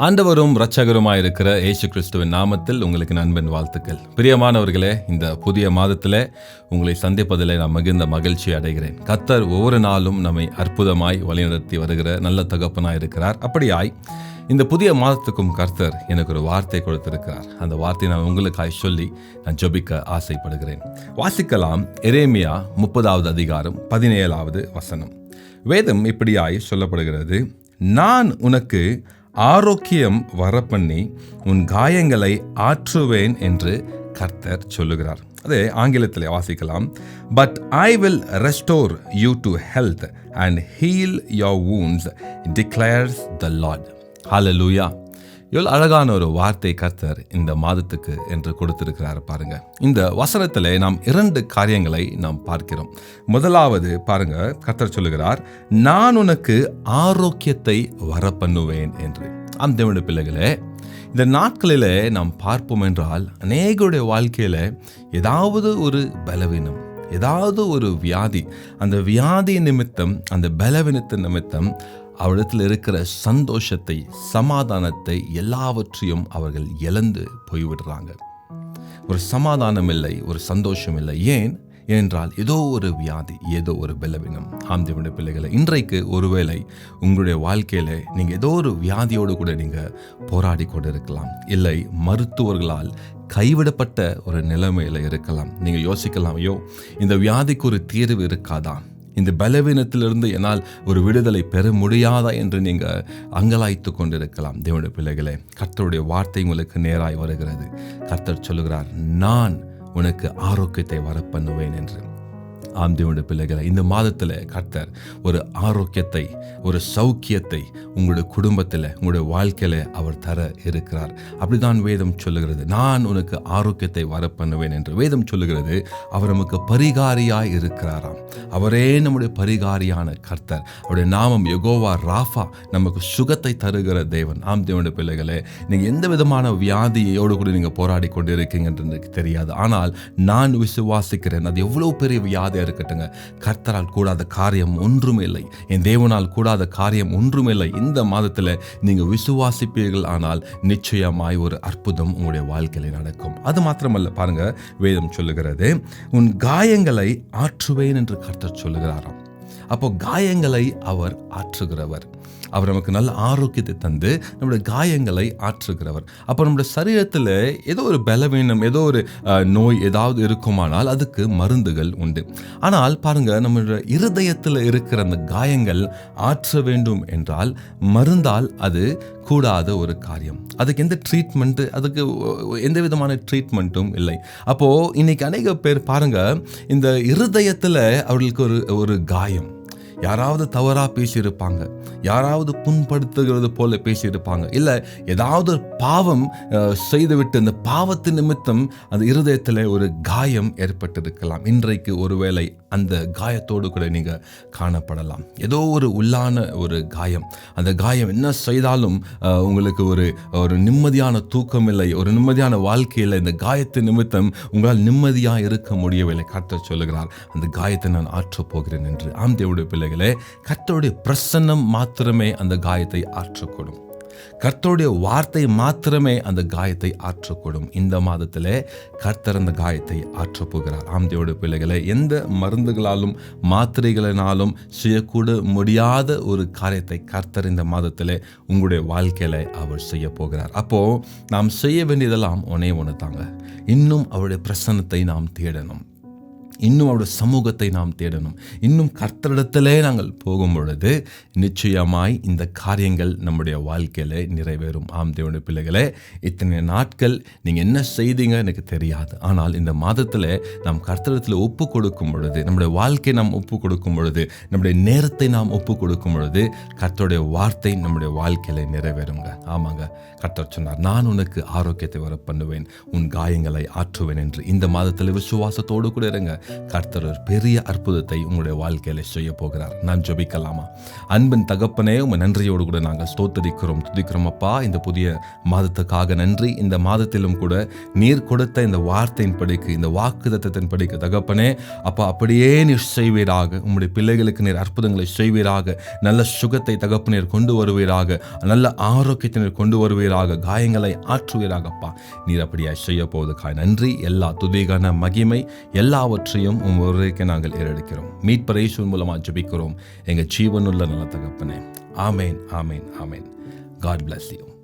ஆண்டவரும் இரட்சகருமாயிருக்கிற இயேசு கிறிஸ்துவின் நாமத்தில் உங்களுக்கு நண்பன் வாழ்த்துக்கள். பிரியமானவர்களே, இந்த புதிய மாதத்தில் உங்களை சந்திப்பதில் நான் மிகுந்த மகிழ்ச்சி அடைகிறேன். கர்த்தர் ஒவ்வொரு நாளும் நம்மை அற்புதமாய் வழிநடத்தி வருகிற நல்ல தகப்பனாய் இருக்கிறார். அப்படியாய் இந்த புதிய மாதத்துக்கும் கர்த்தர் எனக்கு ஒரு வார்த்தை கொடுத்திருக்கிறார். அந்த வார்த்தையை நான் உங்களுக்காய் சொல்லி நான் ஜெபிக்க ஆசைப்படுகிறேன். வாசிக்கலாம். எரேமியா 30வது அதிகாரம் 17வது வசனம். வேதம் இப்படியாய் சொல்லப்படுகிறது: நான் உனக்கு ஆரோக்கியம் வரப்பண்ணி உன் காயங்களை ஆற்றுவேன் என்று கர்த்தர் சொல்லுகிறார். அதே ஆங்கிலத்தில் வாசிக்கலாம். But I will restore you to health and heal your wounds declares the Lord. ஹல்லேலூயா. எவ்வளோ அழகான ஒரு வார்த்தை கர்த்தர் இந்த மாதத்துக்கு என்று கொடுத்திருக்கிறார் பாருங்க. இந்த வசனத்தில் நாம் 2 காரியங்களை நாம் பார்க்கிறோம். முதலாவது பாருங்க, கர்த்தர் சொல்லுகிறார், நான் உனக்கு ஆரோக்கியத்தை வரப்பண்ணுவேன் என்று. தேவனுடைய பிள்ளைகளே, இந்த நாட்களில் நாம் பார்ப்போம் என்றால் அநேகருடைய வாழ்க்கையில் ஏதாவது ஒரு பலவீனம், ஏதாவது ஒரு வியாதி, அந்த வியாதி நிமித்தம், அந்த பலவீனத்தின் நிமித்தம் அவரிடத்தில் இருக்கிற சந்தோஷத்தை, சமாதானத்தை எல்லாவற்றையும் அவர்கள் இழந்து போய்விடுறாங்க. ஒரு சமாதானம் இல்லை, ஒரு சந்தோஷம் இல்லை. ஏனென்றால் ஏதோ ஒரு வியாதி, ஏதோ ஒரு பலவீனம். தேவனுடைய பிள்ளைகளை, இன்றைக்கு ஒருவேளை உங்களுடைய வாழ்க்கையில் நீங்கள் ஏதோ ஒரு வியாதியோடு கூட நீங்கள் போராடி கொண்டு இருக்கலாம். இல்லை, மருத்துவர்களால் கைவிடப்பட்ட ஒரு நிலைமையில் இருக்கலாம். நீங்கள் யோசிக்கலாம், ஐயோ, இந்த வியாதிக்கு ஒரு தீர்வு இருக்காதா? இந்த பலவீனத்திலிருந்து என்னால் ஒரு விடுதலை பெற முடியாதா என்று நீங்கள் அங்கலாய்த்து கொண்டிருக்கலாம். தேவனுடைய பிள்ளைகளே, கர்த்தருடைய வார்த்தை உங்களுக்கு நேராய் வருகிறது. கர்த்தர் சொல்லுகிறார், நான் உனக்கு ஆரோக்கியத்தை வரப்பண்ணுவேன் என்று. தேவனுடைய பிள்ளைகளை, இந்த மாதத்தில் கர்த்தர் ஒரு ஆரோக்கியத்தை, ஒரு சௌக்கியத்தை உங்களுடைய குடும்பத்தில், உங்களுடைய வாழ்க்கையில் அவர் தர இருக்கிறார். அப்படிதான் வேதம் சொல்லுகிறது. நான் உனக்கு ஆரோக்கியத்தை வரப்பண்ணுவேன் என்று வேதம் சொல்லுகிறது. அவர் நமக்கு பரிகாரியாய் இருக்கிறாராம். அவரே நம்முடைய பரிகாரியான கர்த்தர். அவருடைய நாமம் யெகோவா ராஃபா, நமக்கு சுகத்தை தருகிற தேவன். தேவனுடைய பிள்ளைகளே, நீங்கள் எந்த விதமான வியாதியோடு கூட நீங்கள் போராடி கொண்டு இருக்கீங்க என்று எனக்கு தெரியாது. ஆனால் நான் விசுவாசிக்கிறேன், அது எவ்வளோ பெரிய வியாதியாக இருக்கட்டுங்க, கர்த்தரால் கூடாத காரியம் ஒன்றுமே இல்லை. என் தேவனால் கூடாத காரியம் ஒன்றுமே இல்லை. இந்த மாதத்தில் நீங்கள் விசுவாசிப்பீர்கள் ஆனால் நிச்சயமாய் ஒரு அற்புதம் உங்களுடைய வாழ்க்கையில் நடக்கும். அது மாத்திரமல்ல, பாருங்க, வேதம் சொல்லுகிறது, உன் காயங்களை ஆற்றுவேன் என்று கர்த்தர் சொல்லுகிறாராம். அப்போ காயங்களை அவர் ஆற்றுகிறவர். அவர் நமக்கு நல்ல ஆரோக்கியத்தை தந்து நம்முடைய காயங்களை ஆற்றுகிறவர். அப்போ நம்முடைய சரீரத்தில் ஏதோ ஒரு பலவீனம், ஏதோ ஒரு நோய் ஏதாவது இருக்குமானால் அதுக்கு மருந்துகள் உண்டு. ஆனால் பாருங்க, நம்முடைய இருதயத்தில் இருக்கிற அந்த காயங்கள் ஆற்ற வேண்டும் என்றால் மருந்தால் அது கூடாத ஒரு காரியம். அதுக்கு எந்த ட்ரீட்மெண்ட்டு, அதுக்கு எந்த விதமான ட்ரீட்மெண்ட்டும் இல்லை. அப்போது இன்னைக்கு அநேக பேர் பாருங்க, இந்த இருதயத்தில் அவர்களுக்கு ஒரு காயம், யாராவது தவறாக பேசியிருப்பாங்க, யாராவது புண்படுத்துகிறது போல பேசியிருப்பாங்க, இல்லை ஏதாவது பாவம் செய்துவிட்டு அந்த பாவத்தின் நிமித்தம் அந்த இருதயத்தில் ஒரு காயம் ஏற்பட்டிருக்கலாம். இன்றைக்கு ஒருவேளை அந்த காயத்தோடு கூட நீங்கள் காணப்படலாம். ஏதோ ஒரு உள்ளான ஒரு காயம். அந்த காயம் என்ன செய்தாலும் உங்களுக்கு ஒரு நிம்மதியான தூக்கம் இல்லை, ஒரு நிம்மதியான வாழ்க்கையில். இந்த காயத்தின் நிமித்தம் உங்களால் நிம்மதியாக இருக்க முடியவில்லை. கர்த்தர் சொல்லுகிறார், அந்த காயத்தை நான் ஆற்றப் போகிறேன் என்று. தேவனுடைய பிள்ளைகளே, கர்த்தருடைய பிரசன்னம் மாத்திரமே அந்த காயத்தை ஆற்றக்கூடும். கர்த்தருடைய வார்த்தை மாத்திரமே அந்த காயத்தை ஆற்றக்கூடும். இந்த மாதத்திலே கர்த்தர் அந்த காயத்தை ஆற்றப்போகிறார். தேவனுடைய பிள்ளைகளை, எந்த மருந்துகளாலும் மாத்திரைகளினாலும் செய்யக்கூட முடியாத ஒரு காரியத்தை கர்த்தர் இந்த மாதத்திலே உங்களுடைய வாழ்க்கையில அவர் செய்ய போகிறார். அப்போ நாம் செய்ய வேண்டியதெல்லாம் ஒன்று தாங்க. இன்னும் அவருடைய பிரசன்னத்தை நாம் தேடணும், இன்னும் அவருடைய சமூகத்தை நாம் தேடணும். இன்னும் கர்த்தரிடத்திலே நாங்கள் போகும் பொழுது நிச்சயமாய் இந்த காரியங்கள் நம்முடைய வாழ்க்கையில் நிறைவேறும். தேவனுடைய பிள்ளைகளே, இத்தனை நாட்கள் நீங்கள் என்ன செய்தீங்க எனக்கு தெரியாது. ஆனால் இந்த மாதத்தில் நாம் கர்த்தரிடத்தில் ஒப்பு கொடுக்கும் பொழுது, நம்முடைய வாழ்க்கை நாம் ஒப்பு கொடுக்கும் பொழுது, நம்முடைய நேரத்தை நாம் ஒப்பு கொடுக்கும் பொழுது கர்த்தருடைய வார்த்தை நம்முடைய வாழ்க்கையில் நிறைவேறுங்க. ஆமாங்க, கர்த்தர் சொன்னார், நான் உனக்கு ஆரோக்கியத்தை வர பண்ணுவேன், உன் காயங்களை ஆற்றுவேன் என்று. இந்த மாதத்தில் விசுவாசத்தோடு கூட இருங்க. கர்த்தர் ஒரு பெரிய அற்புதத்தை உங்களுடைய வாழ்க்கையில செய்ய போகிறார். நான் ஜெபிக்கலாமா? அன்பின் தகப்பனே, உங்க நன்றியோடு கூட நாங்கள் ஸ்தோத்தரிக்கிறோம், துதிக்கிறோம் அப்பா. இந்த புதிய மாதத்துக்காக நன்றி. இந்த மாதத்திலும் கூட நீர் கொடுத்த இந்த வார்த்தையின் படிக்கு, இந்த வாக்குத்தத்தத்தின் படிக்கு தகப்பனே அப்பா, அப்படியே நீர் செய்வீராக. உம்முடைய பிள்ளைகளுக்கு நீர் அற்புதங்களை செய்வீராக. நல்ல சுகத்தை தகப்பனீர் கொண்டு வருவீராக. நல்ல ஆரோக்கியத்தை நீர் கொண்டு வருவீராக. காயங்களை ஆற்றுவீராகப்பா. நீர் அப்படியே செய்ய போவதுக்காக நன்றி. எல்லா துதிகான மகிமை எல்லாவற்றையும் ஒருவருக்கு நாங்கள் ஏறெடுக்கிறோம். மீட்பர் இயேசுவின் மூலமாக ஜெபிக்கிறோம் எங்கள் ஜீவனுள்ள நல்ல தகப்பனே. ஆமேன், ஆமேன், ஆமேன். God bless you.